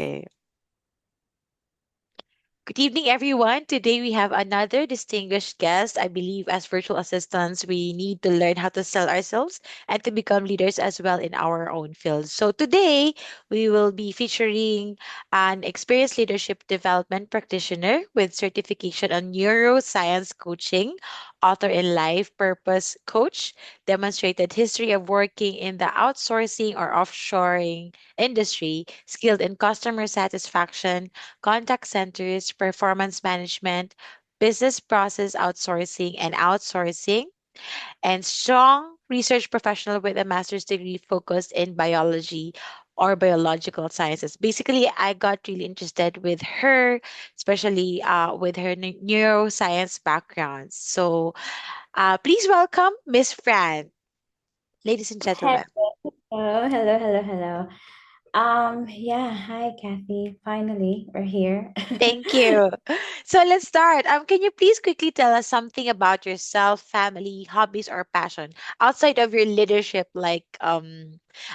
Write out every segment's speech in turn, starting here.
Okay. Good evening, everyone. Today we have another distinguished guest. I believe as virtual assistants, we need to learn how to sell ourselves and to become leaders as well in our own field. So today we will be featuring an experienced leadership development practitioner with certification on neuroscience coaching, author in life purpose coach, demonstrated history of working in the outsourcing or offshoring industry, skilled in customer satisfaction, contact centers, performance management, business process outsourcing and outsourcing, and strong research professional with a master's degree focused in biology or biological sciences. Basically, I got really interested with her, especially with her neuroscience background. So please welcome Miss Fran, ladies and Hello, gentlemen. hello. Yeah, hi, Kathy. Finally, we're here. Thank you. So let's start. Can you please quickly tell us something about yourself, family, hobbies, or passion outside of your leadership? Like, I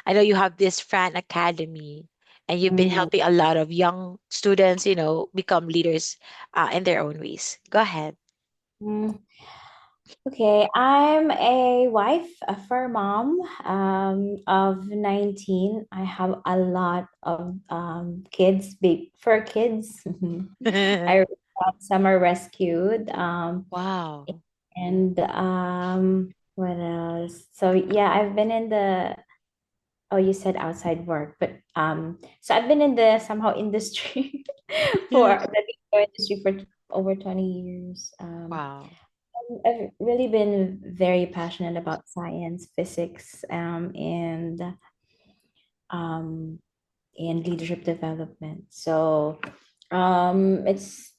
know you have this Fran Academy, and you've been Mm, helping a lot of young students, become leaders, in their own ways. Go ahead. mm. Okay, I'm a wife, a fur mom, of 19. I have a lot of kids, big fur kids. I some are rescued. Wow. And what else? So yeah, I've been in the Oh, you said outside work, but so I've been in the somehow industry for the BPO industry for over 20 years. Wow. I've really been very passionate about science, physics, um, and leadership development. So it's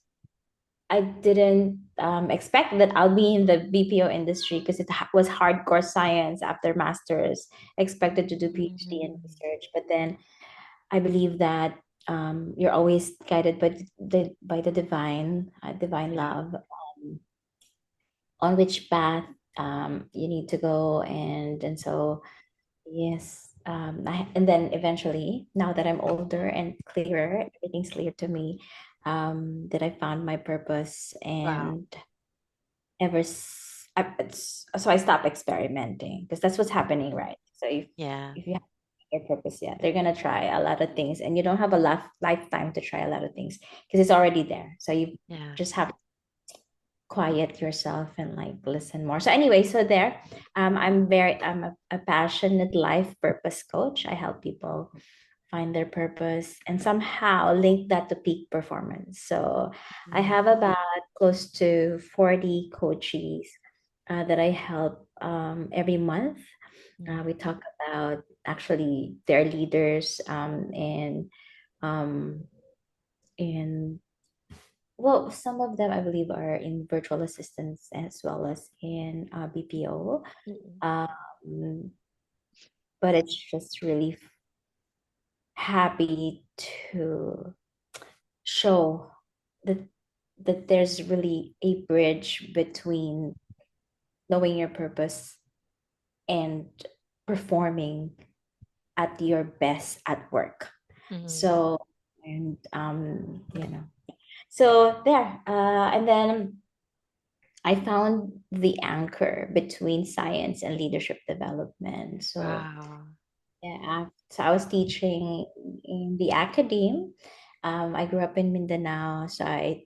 I didn't expect that I'll be in the BPO industry because was hardcore science after master's. Expected to do PhD in Mhm. research, but then I believe that you're always guided by the divine Yeah. love, on which path you need to go, and so yes, and then eventually, now that I'm older and clearer, everything's clear to me. That I found my purpose, Wow. and so I stopped experimenting because that's what's happening, right? So Yeah. if you have your purpose, yeah, they're gonna try a lot of things, and you don't have a lifetime to try a lot of things because it's already there. So you Yeah. just have to quiet yourself and like listen more. So anyway, so there, I'm a passionate life purpose coach. I help people find their purpose and somehow link that to peak performance. So I Mhm. have about close to 40 coaches that I help every month. We Mhm. talk about actually their leaders, um, and well, some of them I believe are in virtual assistants as well as in BPO. Mhm. Um, but it's just really happy to show that there's really a bridge between knowing your purpose and performing at your best at work. Mhm. So and so there, and then I found the anchor between science and leadership development. So Wow. yeah, so I was teaching in the academe. I grew up in Mindanao, so I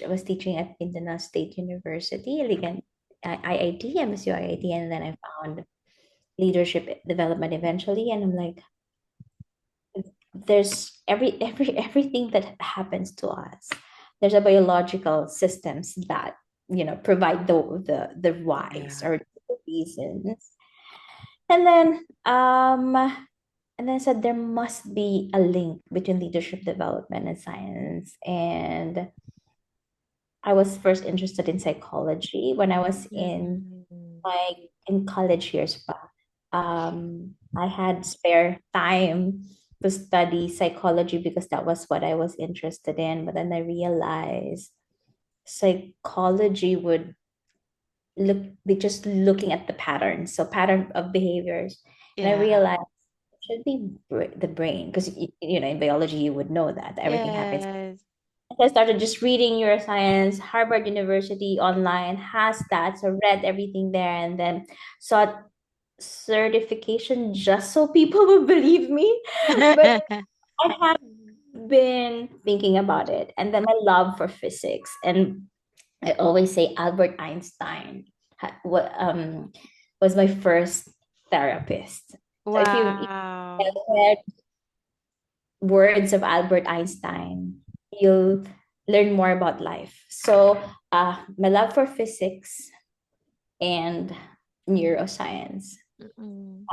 was teaching at Mindanao State University, again, IIT, MSU IIT, and then I found leadership development eventually, and I'm like, there's everything that happens to us. There's a biological systems that provide the whys Yeah. or the reasons, and then I said there must be a link between leadership development and science. And I was first interested in psychology when I was in Mhm. in college years back. I had spare time to study psychology because that was what I was interested in. But then I realized psychology would be just looking at the patterns, so pattern of behaviors. And I Yeah. realized should be the brain, because in biology you would know that everything happens. Yes. I started just reading neuroscience. Harvard University online has that, so read everything there, and then sought certification just so people would believe me. But I have been thinking about it, and then my love for physics, and I always say Albert Einstein was my first therapist. So if you Wow. read words of Albert Einstein, you'll learn more about life. So my love for physics and neuroscience Mm-mm.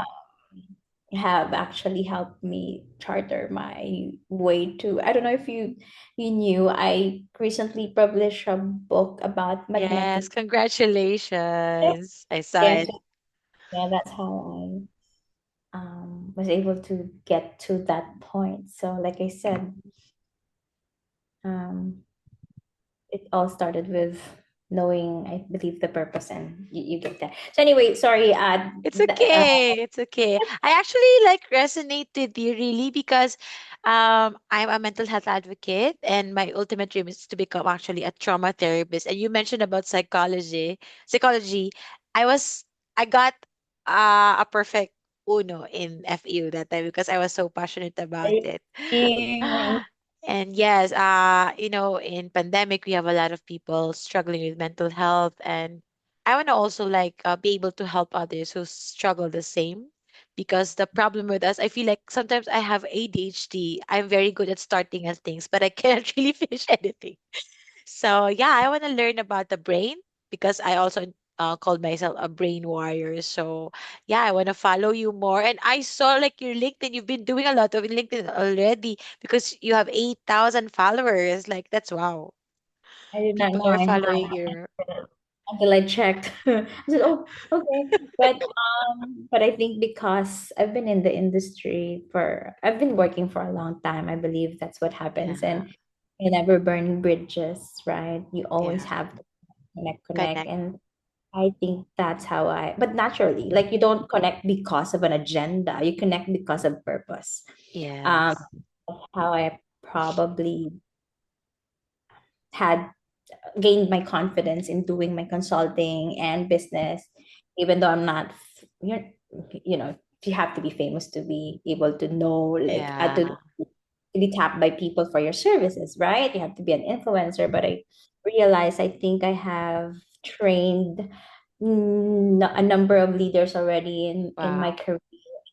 have actually helped me charter my way to. I don't know if you knew, I recently published a book about Yes, magnetic. congratulations. I saw Yes, it. yeah, that's how I was able to get to that point. So like I said, um, it all started with knowing, I believe, the purpose, and you get that. So anyway, sorry. It's okay. It's okay. I actually like resonate with you really because I'm a mental health advocate and my ultimate dream is to become actually a trauma therapist. And you mentioned about psychology. Psychology. I was I got a perfect uno in FU that time because I was so passionate about it. I, And yes, in pandemic we have a lot of people struggling with mental health, and I want to also like be able to help others who struggle the same. Because the problem with us, I feel like sometimes I have ADHD. I'm very good at starting at things, but I cannot really finish anything. So yeah, I want to learn about the brain because I also called myself a brain warrior. So yeah, I want to follow you more. And I saw like your LinkedIn. You've been doing a lot of LinkedIn already because you have 8,000 followers. Like that's wow. did not People know are I following had you. until I checked. I said, "Oh, okay." But I think because I've been working for a long time. I believe that's what happens, Yeah, and you never burn bridges, right? You always yeah. have to connect, Connect. and I think that's how but naturally, like, you don't connect because of an agenda. You connect because of purpose. Um, Yes. that's how I probably had gained my confidence in doing my consulting and business, even though I'm not, you know, you have to be famous to be able to know, like, Yeah. to be tapped by people for your services, right? You have to be an influencer. But I realize, I think I have trained a number of leaders already in my Wow. career.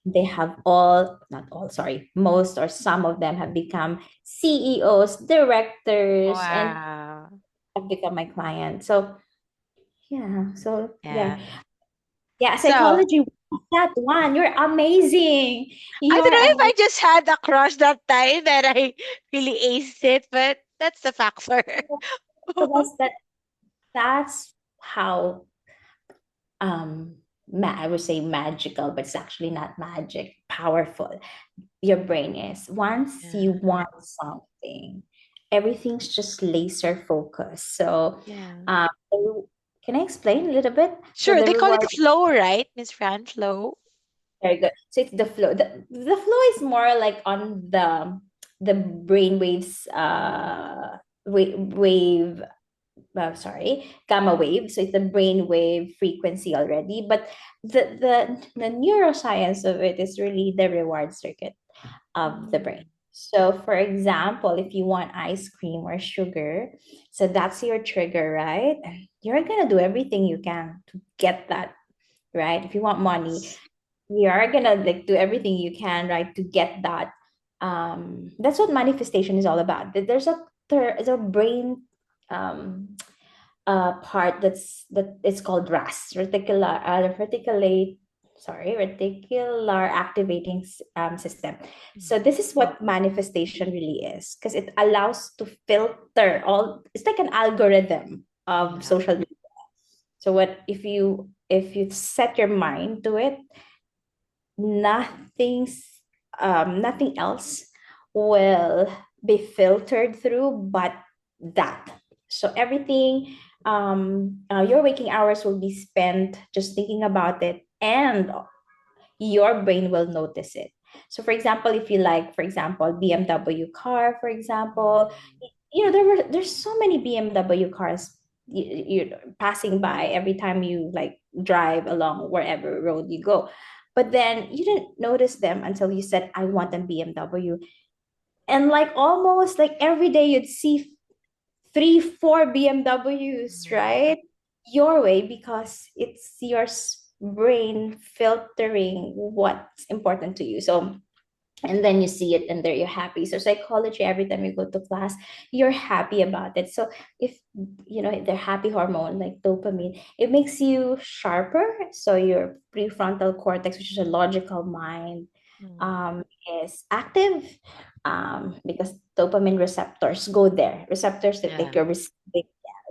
They have all, not all, sorry, most or some of them have become CEOs, directors, and Wow. have become my client. So yeah, Yeah. yeah, So psychology. That one, you're amazing. I don't You're know if I amazing. just had a crush that time that I really aced it, but that's the factor. So that's how I would say magical, but it's actually not magic. Powerful your brain is. Once you Yeah. want something, everything's just laser focused. So, Yeah. um, can I explain a little bit? So Sure, the they call it reward. flow, right, Miss Fran? Flow. Very good. So it's the flow. The flow is more like on the brain waves, wave, sorry, gamma wave. So it's the brain wave frequency already. But the neuroscience of it is really the reward circuit of the brain. Mm. So for example, if you want ice cream or sugar, so that's your trigger, right? You're gonna do everything you can to get that, right? If you want money, Yes. you are gonna, like, do everything you can, right, to get that. That's what manifestation is all about. There's a brain um part that is called RAS, reticular activating system. So Mm. this is what manifestation really is, because it allows to filter all. It's like an algorithm of Yeah. social media. So what if you set your mind to it, nothing's nothing else will be filtered through but that. So everything, your waking hours will be spent just thinking about it, and your brain will notice it. So for example, if you like, for example, BMW car, for example, Mm. there's so many BMW cars you're passing by every time you like drive along wherever road you go. But then you didn't notice them until you said, I want a BMW. And like almost like every day you'd see three, four BMWs, Mm. right? Your way, because it's your brain filtering what's important to you. So, and then you see it and there you're happy. So psychology, every time you go to class, you're happy about it. So if the happy hormone like dopamine, it makes you sharper. So your prefrontal cortex, which is a logical mind, Mm. um, is active, because dopamine receptors go there, receptors that Yeah.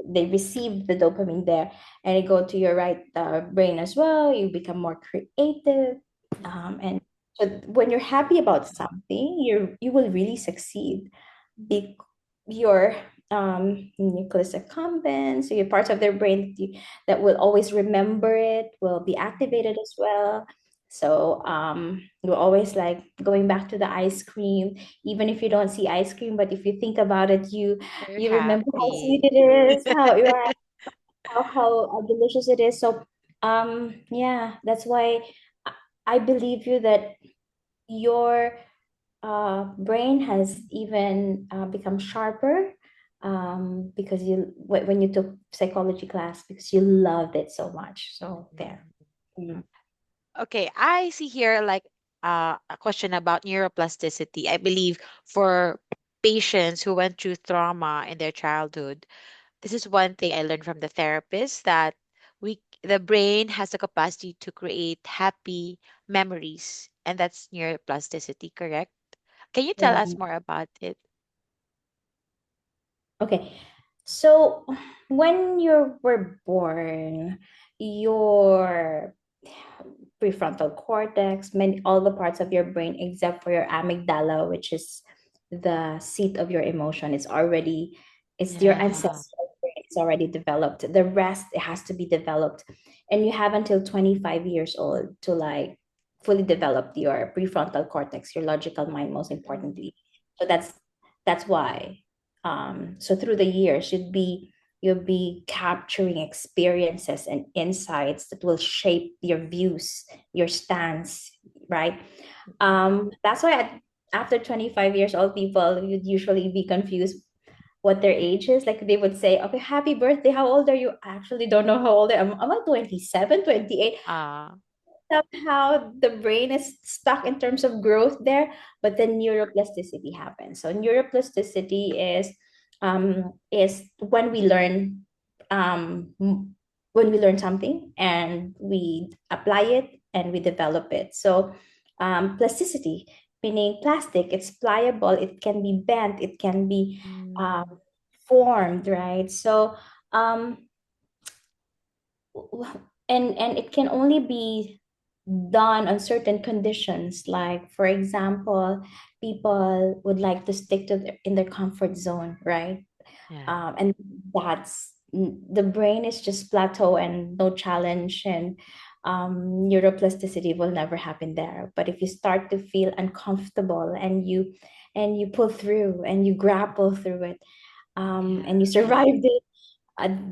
they receive the dopamine there, and it go to your right brain as well. You become more creative, Mm. and so when you're happy about something, you will really succeed. Be your nucleus accumbens, so your parts of their brain that will always remember it will be activated as well. So we're always like going back to the ice cream, even if you don't see ice cream, but if you think about it, You're you remember how sweet happy. it is, how delicious it is. So yeah, that's why I I believe you that your brain has even become sharper, because when you took psychology class, because you loved it so much. So there. Mhm. Mm. Okay, I see here like a question about neuroplasticity. I believe for patients who went through trauma in their childhood, this is one thing I learned from the therapist that the brain has the capacity to create happy memories, and that's neuroplasticity, correct? Can you tell us Yeah. more about it? Okay. So when you were born, your prefrontal cortex, many all the parts of your brain except for your amygdala, which is the seat of your emotion, it's your Yeah. ancestral brain. It's already developed. The rest, it has to be developed, and you have until 25 years old to like fully develop your prefrontal cortex, your logical mind, most Mm. importantly. So that's why. So through the years, you'll be capturing experiences and insights that will shape your views, your stance, right? Mm. That's why after 25 years old, people would usually be confused what their age is. Like they would say, okay, happy birthday. How old are you? I actually don't know how old I am. I'm like 27, 28. Ah. Somehow the brain is stuck in terms of growth there, but then neuroplasticity happens. So neuroplasticity is when we learn, when we learn something and we apply it and we develop it. So plasticity, meaning plastic, it's pliable, it can be bent, it can be um, Mm. formed, right? So um, and it can only be done on certain conditions, like for example, people would like to stick to in their comfort zone, right? Yeah. And that's the brain is just plateau and no challenge, and neuroplasticity will never happen there. But if you start to feel uncomfortable and you pull through and you grapple through it, and you Yeah. survived it,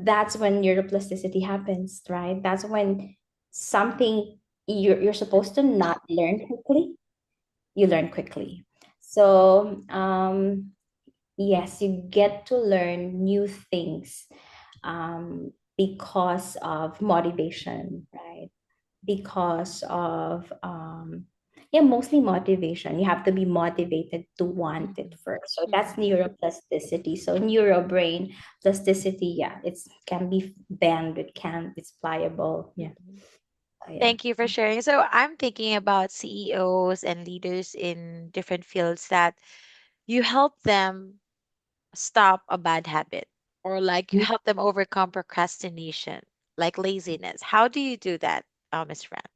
that's when neuroplasticity happens, right? That's when something you're supposed to not learn quickly, you learn quickly. So yes, you get to learn new things, because of motivation, right? Because of yeah, mostly motivation. You have to be motivated to want it Mhm. first. So that's Mhm. neuroplasticity. So neurobrain plasticity, yeah, it's can be bend, it's pliable. Yeah. Mhm. Yeah. Thank you for sharing. So I'm thinking about CEOs and leaders in different fields that you help them stop a bad habit, or like you help them overcome procrastination, like laziness. How do you do that, Miss Fran?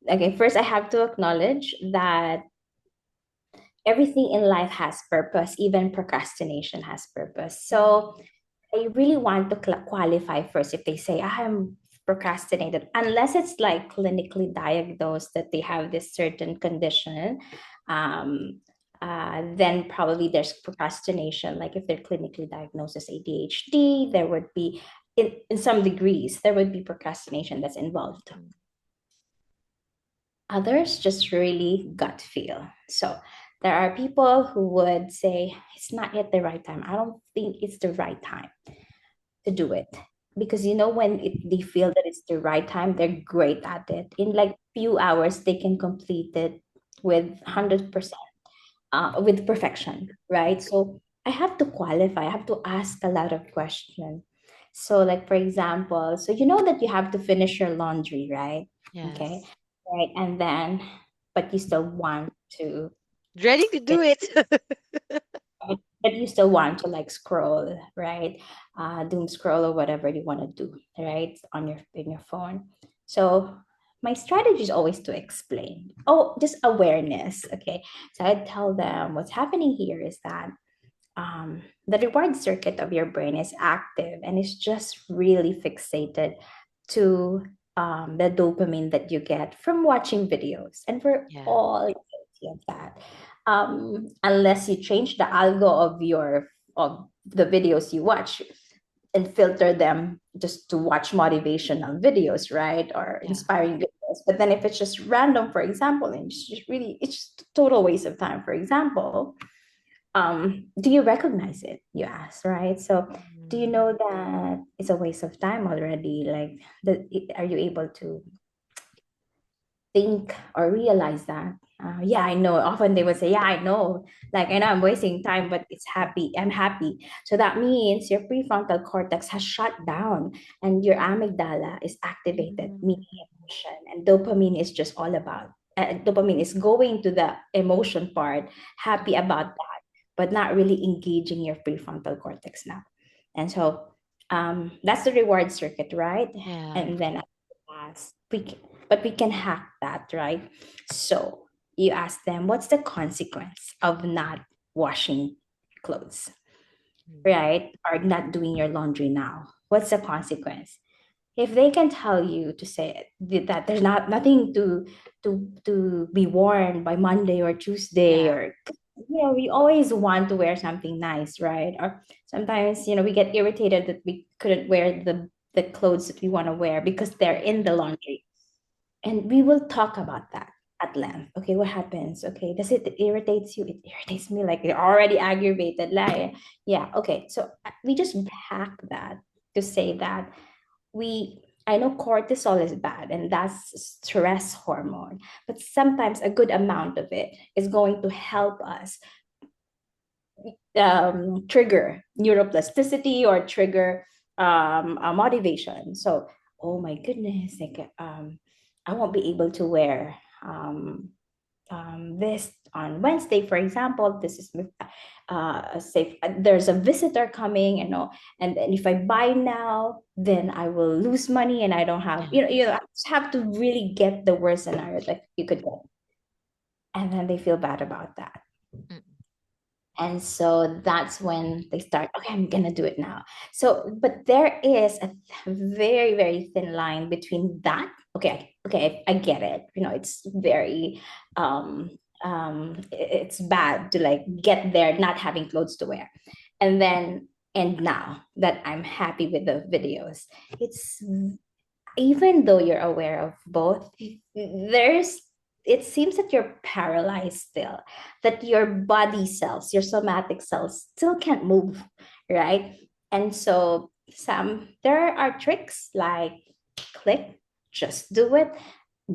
Okay, first I have to acknowledge that everything in life has purpose, even procrastination has purpose. So Mm. I really want to qualify first if they say, I'm procrastinated unless it's like clinically diagnosed that they have this certain condition. um, then probably there's procrastination. Like if they're clinically diagnosed as ADHD, there would be, in some degrees, there would be procrastination that's involved. Mm. Others just really gut feel. So there are people who would say, it's not yet the right time. I don't think it's the right time to do it. Because when they feel that it's the right time, they're great at it. In like few hours, they can complete it with Mm. 100%, with perfection, right? So I have to qualify, I have to ask a lot of questions. So, like, for example, so you know that you have to finish your laundry, right? Okay. Yes. Right. And then, but you still want to, Dreading to do fit- it. but you still want to like scroll, right? Doom scroll or whatever you want to do, right? On your in your phone. So my strategy is always to explain. Oh, just awareness. Okay. So I tell them what's happening here is that the reward circuit of your brain is active and it's just really fixated to the dopamine that you get from watching videos. And we're Yeah. all guilty of that. Unless you change the algo of the videos you watch and filter them just to watch motivational videos, right? Or Yeah. inspiring videos. But then if it's just random, for example, and it's just a total waste of time. For example, do you recognize it, you ask, right? So do you Mm. know that it's a waste of time already? Like, are you able to think or realize that? Yeah, I know. Often they would say, yeah, I know. Like, I know I'm wasting time, but I'm happy. So that means your prefrontal cortex has shut down and your amygdala is activated, Mm. meaning emotion. And dopamine is just all about, dopamine is going to the emotion part, happy about that, but not really engaging your prefrontal cortex now. And so that's the reward circuit, right? Yeah. And then as but we can hack that, right? So you ask them, what's the consequence of not washing clothes, Mm. right? Or not doing your laundry now? What's the consequence? If they can tell you to say that there's nothing to be worn by Monday or Tuesday, Yeah. or we always want to wear something nice, right? Or sometimes we get irritated that we couldn't wear the clothes that we want to wear because they're in the laundry. And we will talk about that at length. Okay, what happens? Okay, does it irritates you? It irritates me. Like you're already aggravated. Like, yeah. Okay, so we just hack that to say that we. I know cortisol is bad and that's stress hormone, but sometimes a good amount of it is going to help us trigger neuroplasticity or trigger a motivation. So, oh my goodness, like I won't be able to wear this on Wednesday, for example. This is safe. There's a visitor coming, and if I buy now, then I will lose money, and I don't have, Yeah. I just have to really get the worst scenario that you could get, and then they feel bad about that. Mm. And so that's when they start, okay, I'm gonna do it now. So, but there is a very, very thin line between that. Okay, okay, I get it. It's very it's bad to like get there not having clothes to wear. And now that I'm happy with the videos, it's, even though you're aware of both, there's it seems that you're paralyzed still, that your body cells, your somatic cells still can't move, right? And so there are tricks like click, just do it,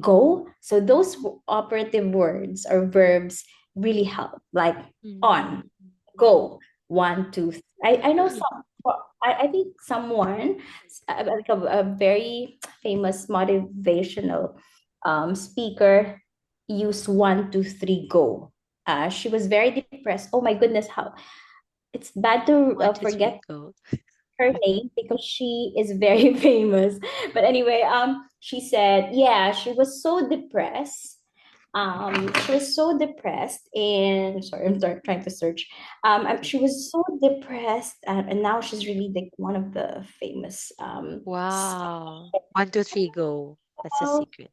go. So those operative words or verbs really help, like on, Mm. go, one, two, three. I know some. I think someone, like a very famous motivational speaker, used one, two, three, go. She was very depressed. Oh my goodness, how it's bad to One, two, three, forget go. her name because she is very famous. But anyway, she said, yeah, she was so depressed She was so depressed, and sorry, trying to search. She was so depressed, and now she's really like one of the famous Wow. One, two, three, go. That's a secret.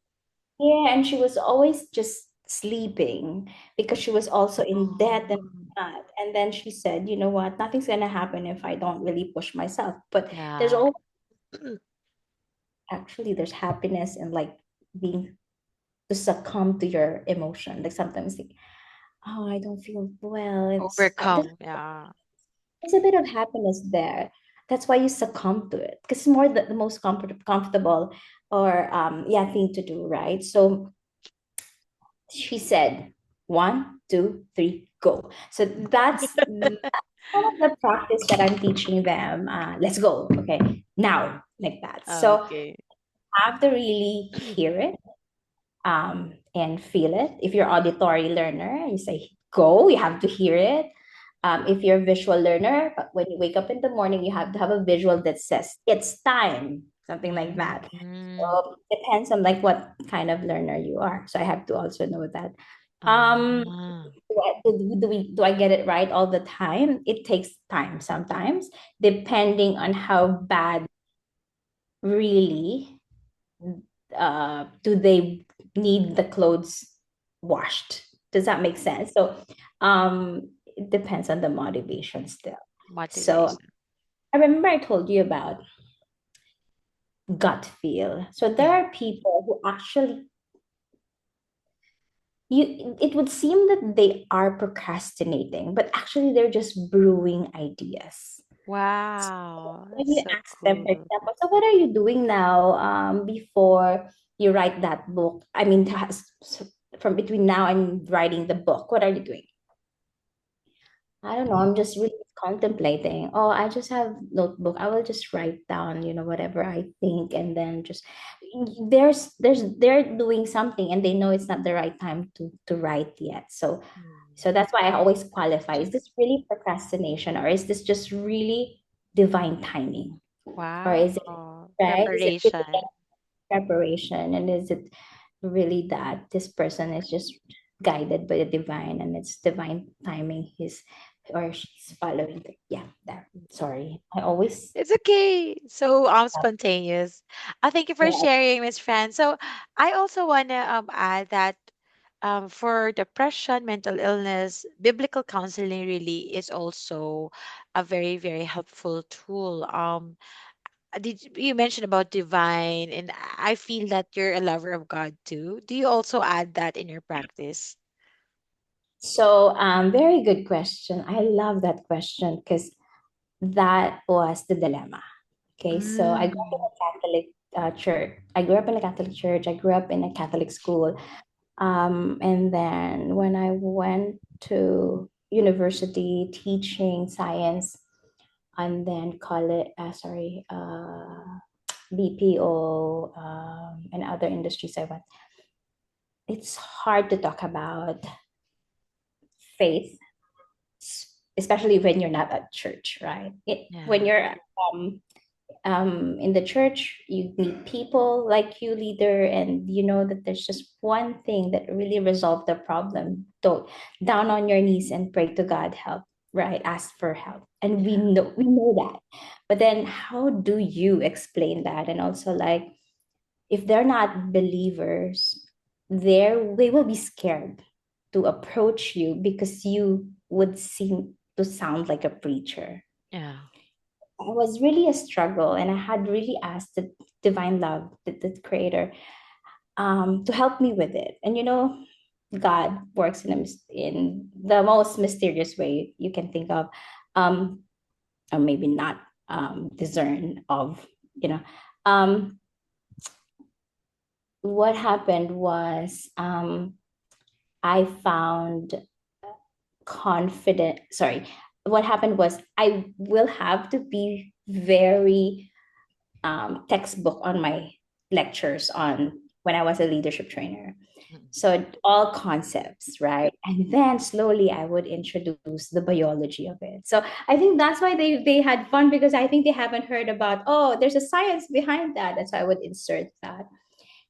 yeah, and she was always just sleeping because she was also in debt and Oh, that. And then she said, you know what, nothing's gonna happen if I don't really push myself. But there's yeah. always actually there's happiness in like being to succumb to your emotion. Like sometimes like, oh, I don't feel well. Overcome. Yeah. There's a bit of happiness there. That's why you succumb to it because it's more the most comfortable or yeah thing to do, right? So she said, one, two, three, go. So that's some of the practice that I'm teaching them. Let's go. Okay. Now, like that. So Okay. have to really hear it and feel it. If you're auditory learner, you say go, you have to hear it. If you're a visual learner, but when you wake up in the morning, you have to have a visual that says it's time, something like that. Mm. So depends on like what kind of learner you are. So I have to also know that. Um, Ah. do I get it right all the time? It takes time sometimes, depending on how bad really do they need the clothes washed. Does that make sense? So it depends on the motivation still. So Motivation. I remember I told you about gut feel. So there Yeah. are people who actually it would seem that they are procrastinating, but actually they're just brewing ideas. Wow. When That's you so ask them, for cool. example, so what are you doing now before you write that book? I mean, from between now and writing the book, what are you doing? I don't know. I'm just really contemplating. Oh, I just have notebook. I will just write down, whatever I think, and then just they're doing something, and they know it's not the right time to write yet. So Mm. that's why I always qualify. Is this really procrastination, or is this just really divine timing, or is it Wow. right? Is it really Preparation. preparation, and is it really that this person is just guided by the divine and it's divine timing he's or she's following yeah there sorry I always It's okay. So spontaneous. Thank you for yeah, sharing, Miss Fran. So I also wanna add that for depression, mental illness, biblical counseling really is also a very, very helpful tool. You mentioned about divine, and I feel that you're a lover of God too. Do you also add that in your practice? so very good question. I love that question because that was the dilemma. Okay, so I grew up in Mm. a Catholic church. I grew up in a Catholic church. I grew up in a Catholic school. And then when I went to university teaching science and then college, BPO and other industries I went, it's hard to talk about faith, especially when you're not at church, right? When Yeah. you're in the church, you meet people like you, leader, and you know that there's just one thing that really resolved the problem. Don't down on your knees and pray to God, help, right? Ask for help. And we Yeah. know we know that. But then how do you explain that? And also like if they're not believers, they will be scared to approach you because you would seem to sound like a preacher. Yeah. It was really a struggle, and I had really asked the divine love, the creator, to help me with it. And God works in the most mysterious way you can think of, um, or maybe not discern of. You know, um, what happened was I found confident. Sorry, what happened was I will have to be very textbook on my lectures on when I was a leadership trainer. Mm. So all concepts, right? And then slowly I would introduce the biology of it. So I think that's why they had fun because I think they haven't heard about, oh, there's a science behind that. That's why I would insert that.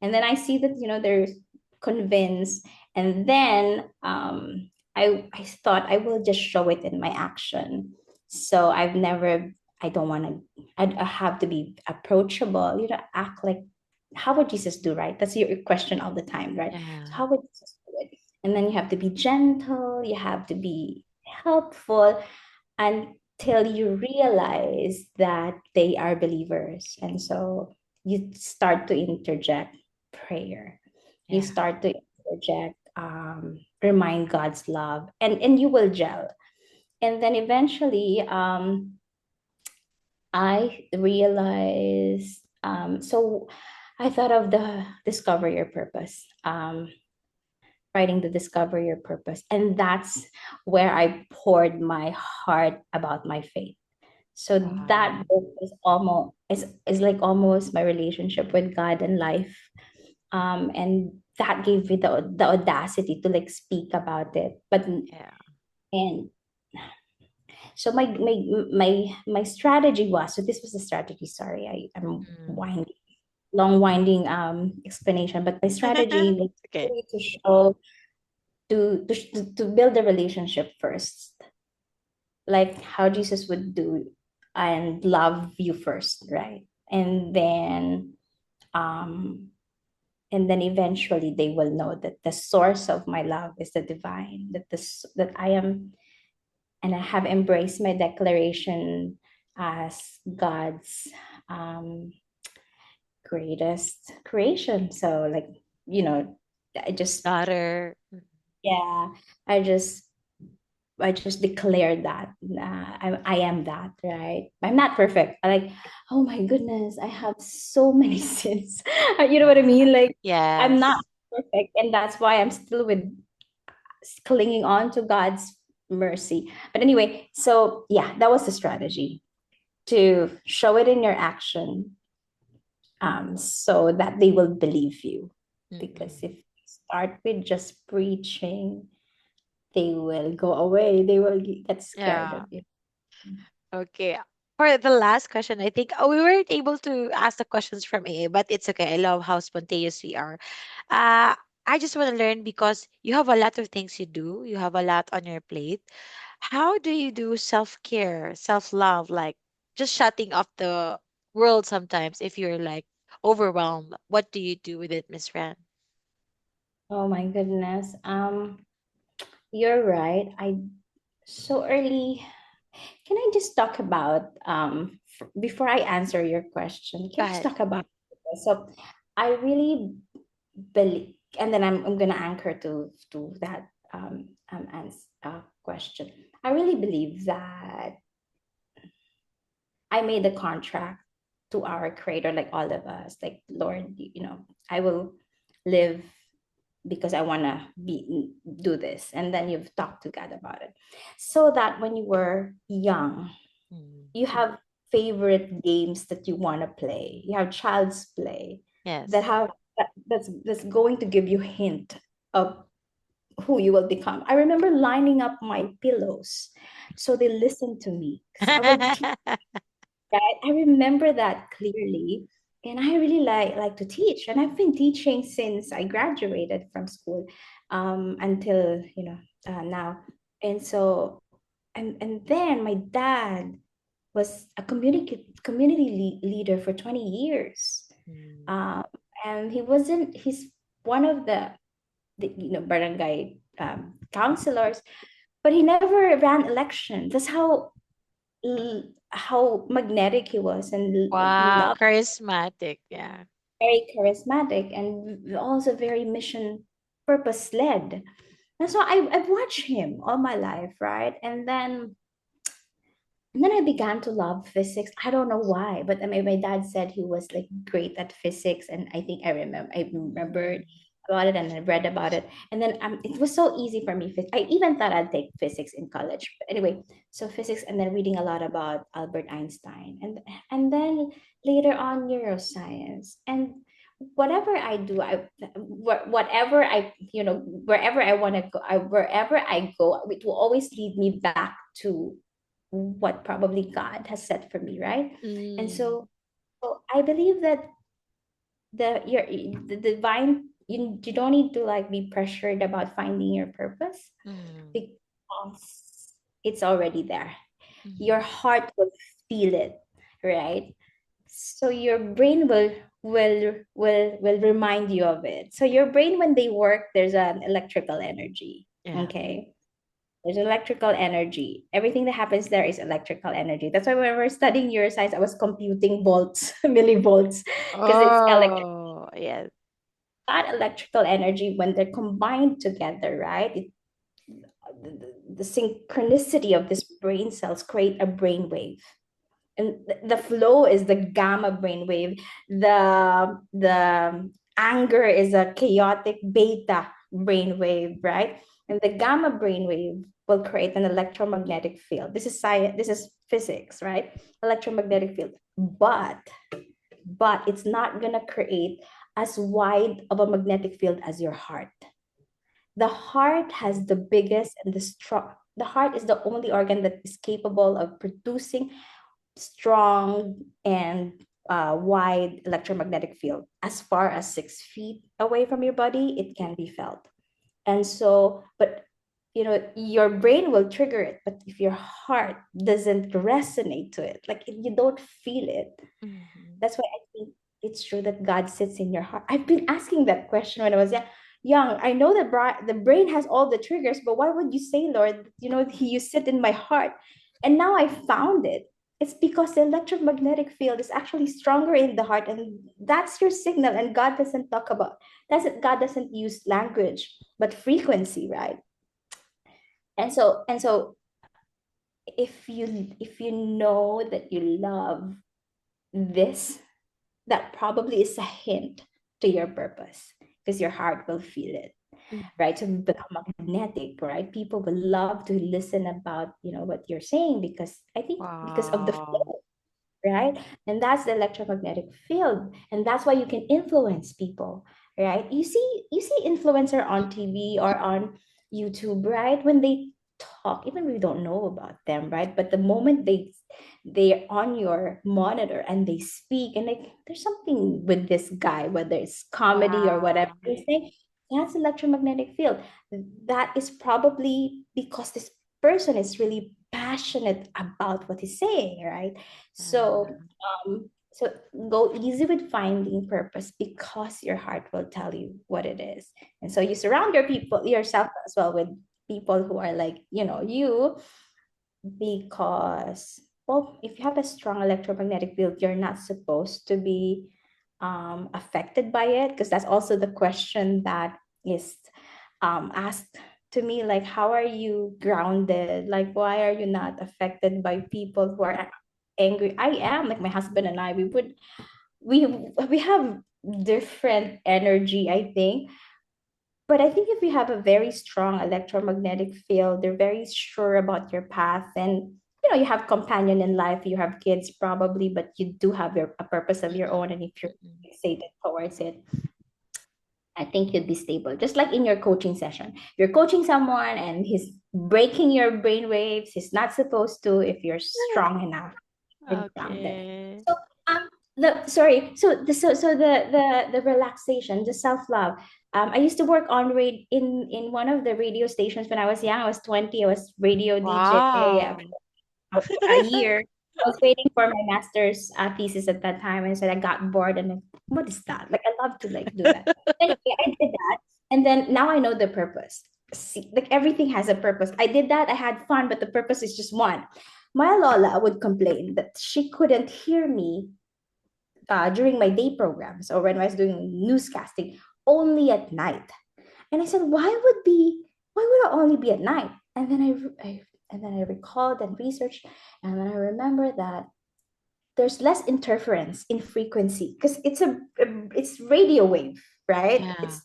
And then I see that, they're convinced. And then I thought I will just show it in my action. So I don't want to, I have to be approachable, act like, how would Jesus do, right? That's your question all the time, right? So Yeah. how would Jesus do it? And then you have to be gentle, you have to be helpful until you realize that they are believers. And so you start to interject prayer. You Yeah. start to interject, remind God's love, and you will gel. And then eventually, I realized, so I thought of the discover your purpose, writing the discover your purpose. And that's where I poured my heart about my faith. So that Wow. book is like almost my relationship with God and life. And that gave me the audacity to like speak about it. But Yeah. and so my strategy was, so this was the strategy. Sorry, I'm Mm. winding long winding explanation, but my strategy was Okay. really to show to build the relationship first, like how Jesus would do, and love you first, right? Um and then eventually they will know that the source of my love is the divine, that I am, and I have embraced my declaration as God's um greatest creation. So like, you know I just, Daughter. yeah, i just I just declared that, I am that, right? I'm not perfect. I like, oh my goodness, I have so many sins. You know what I Yeah. mean? Like, I'm not Yes. perfect, and that's why I'm still with clinging on to God's mercy. But anyway, so yeah, that was the strategy, to show it in your action, so that they will believe you. Because Mm-mm. if you start with just preaching, they will go away. They will get scared Yeah. of you. Okay. For the last question, I think we weren't able to ask the questions from AA, but it's okay. I love how spontaneous we are. Uh, I just want to learn because you have a lot of things you do. You have a lot on your plate. How do you do self care, self love, like just shutting off the world sometimes if you're like overwhelmed? What do you do with it, Miss Fran? Oh my goodness. You're right. I so early. Can I just talk about before I answer your question? Go Can I just ahead. talk about this? So I really believe, and then I'm gonna anchor to that question. I really believe that I made a contract to our creator, like all of us, like, Lord, I will live because I want to be do this. And then you've talked to God about it. So that when you were young, Mm. you have favorite games that you want to play. You have child's play that Yes. have that's going to give you hint of who you will become. I remember lining up my pillows so they listen to me, because I would teach. Right? I remember that clearly. And I really like to teach. And I've been teaching since I graduated from school, until, now. And so, and then my dad was a community leader for 20 years. Mm. Um, and he's one of the barangay counselors, but he never ran elections. That's how magnetic he was, and Wow, love, charismatic. Yeah. very charismatic, and also very mission purpose led. And so I've watched him all my life, right? And then I began to love physics. I don't know why, but I mean, my dad said he was like great at physics, and I think I remembered Mm. about it, and I read about it. And then it was so easy for me. I even thought I'd take physics in college. But anyway, so physics, and then reading a lot about Albert Einstein, and then later on neuroscience, and whatever I do, whatever I wherever I want to go, wherever I go, it will always lead me back to what probably God has set for me, right? And Mm. so I believe that the divine. you don't need to like be pressured about finding your purpose, Mm-hmm. because it's already there. Your Mm-hmm. heart will feel it, right? So your brain will remind you of it. So your brain, when they work, there's an electrical energy. Yeah. Okay, there's electrical energy. Everything that happens there is electrical energy. That's why when we were studying neuroscience, I was computing volts, millivolts, because it's electric. Oh, yes. That electrical energy, when they're combined together, right? The synchronicity of these brain cells create a brain wave, and the flow is the gamma brainwave. The anger is a chaotic beta brainwave, right? And the gamma brainwave will create an electromagnetic field. This is science. This is physics, right? Electromagnetic field, but it's not gonna create as wide of a magnetic field as your heart. The heart has the biggest and the strong. The heart is the only organ that is capable of producing strong and wide electromagnetic field. As far as 6 feet away from your body, it can be felt. And so, but your brain will trigger it, but if your heart doesn't resonate to it, like you don't feel it, Mm-hmm. that's why I think it's true that God sits in your heart. I've been asking that question when I was young. I know that the brain has all the triggers, but why would you say, Lord, you sit in my heart? And now I found it. It's because the electromagnetic field is actually stronger in the heart, and that's your signal. And God doesn't talk about God doesn't use language, but frequency, right? And so if you know that you love this, that probably is a hint to your purpose, because your heart will feel it, Mm-hmm. right? So we become magnetic, right? People will love to listen about what you're saying, because I think because of the Wow. flow, right? And that's the electromagnetic field, and that's why you can influence people, right? You see influencer on TV or on YouTube, right? When they talk, even we don't know about them, right? But the moment they're on your monitor and they speak, and like there's something with this guy, whether it's comedy or whatever Wow. they say, that's electromagnetic field. That is probably because this person is really passionate about what he's saying, right? So, Yeah. so go easy with finding purpose, because your heart will tell you what it is. And so you surround yourself as well with people who are like, you, because, well, if you have a strong electromagnetic field, you're not supposed to be affected by it, because that's also the question that is asked to me, like, how are you grounded, like why are you not affected by people who are angry? I am, like, my husband and I, we have different energy, I think. But I think if you have a very strong electromagnetic field, they're very sure about your path, and you have companion in life, you have kids probably, but you do have a purpose of your own, and if you're Mm-mm. fixated towards it, I think you'd be stable. Just like in your coaching session, you're coaching someone and he's breaking your brain waves. He's not supposed to, if you're strong enough and grounded. Okay. So the sorry, so the relaxation, the self love. I used to work on in one of the radio stations when I was young. I was 20. I was radio DJ Wow. a year. I was waiting for my master's thesis at that time, and so I got bored and like, what is that? Like, I love to like do that. Anyway, I did that, and then now I know the purpose. See, like everything has a purpose. I did that. I had fun, but the purpose is just one. My Lola would complain that she couldn't hear me during my day programs or when I was doing newscasting, only at night. And I said, why would it only be at night? And then I recalled and researched, and then I remember that there's less interference in frequency, because it's radio wave, right? Yeah. It's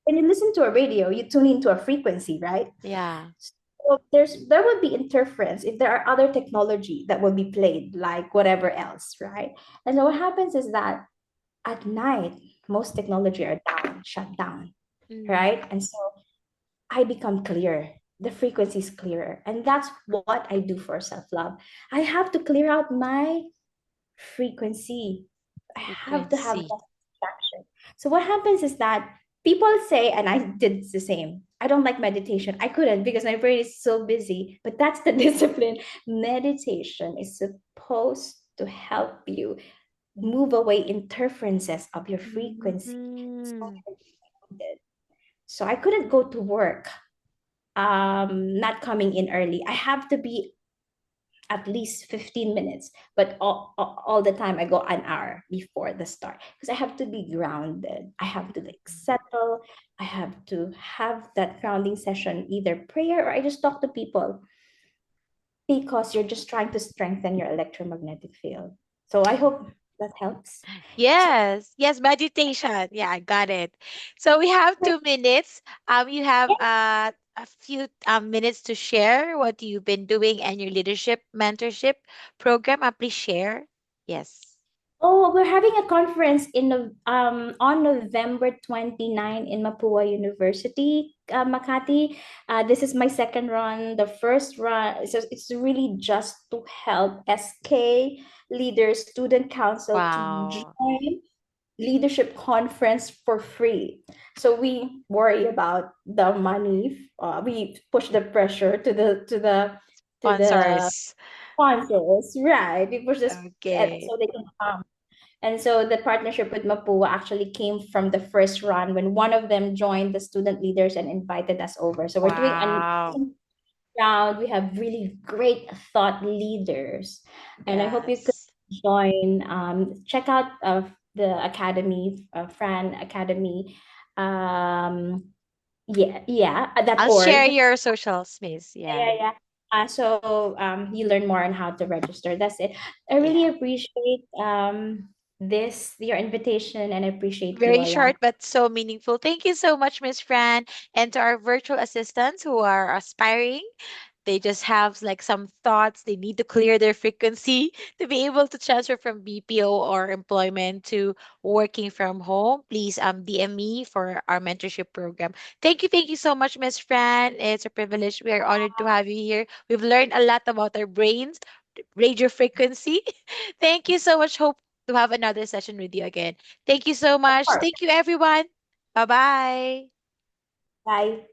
when you listen to a radio, you tune into a frequency, right? Yeah. So there would be interference if there are other technology that will be played, like whatever else, right? And so what happens is that at night, most technology are down, shut down, Mm. right? And so I become clear. The frequency is clearer. And that's what I do for self love. I have to clear out my frequency. I have to have Frequency. less distraction. So what happens is that People say, and I did the same, I don't like meditation. I couldn't because my brain is so busy, but that's the discipline. Meditation is supposed to help you move away interferences of your frequency. Mm. So I couldn't go to work not coming in early. I have to be at least 15 minutes, but all the time I go an hour before the start because I have to be grounded. I have to like settle. I have to have that grounding session, either prayer or I just talk to people because you're just trying to strengthen your electromagnetic field. So I hope that helps. So Yes, yes, meditation. Yeah, I got it. So we have 2 minutes. You have a few minutes to share what you've been doing and your leadership mentorship program. Please share. Yes. oh, we're having a conference on November 29 in Mapua University, Makati. This is my second run. The first run, so it's really just to help SK leaders, student council to Wow. join leadership conference for free. So we worry about the money. We push the pressure to the Sponsors. sponsors, right? We push this Okay. so they can come. And so the partnership with Mapua actually came from the first run when one of them joined the student leaders and invited us over. So we're doing an Wow. round. We have really great thought leaders. And I hope you could Yes. join. Check out the Academy, Fran Academy. That I'll share org. your socials, miss. Yeah, Yeah. yeah. So you learn more on how to register. That's it. I really Yeah. appreciate this your invitation and I appreciate you, Very Aya. short but so meaningful. Thank you so much, Miss Fran. And to our virtual assistants who are aspiring, they just have like some thoughts. They need to clear their frequency to be able to transfer from BPO or employment to working from home. Please DM me for our mentorship program. Thank you so much, Miss Fran. It's a privilege. We are honored to have you here. We've learned a lot about our brains, radio frequency. Thank you so much. Hope to have another session with you again. Thank you so Of much. course. Thank you, everyone. Bye bye. Bye.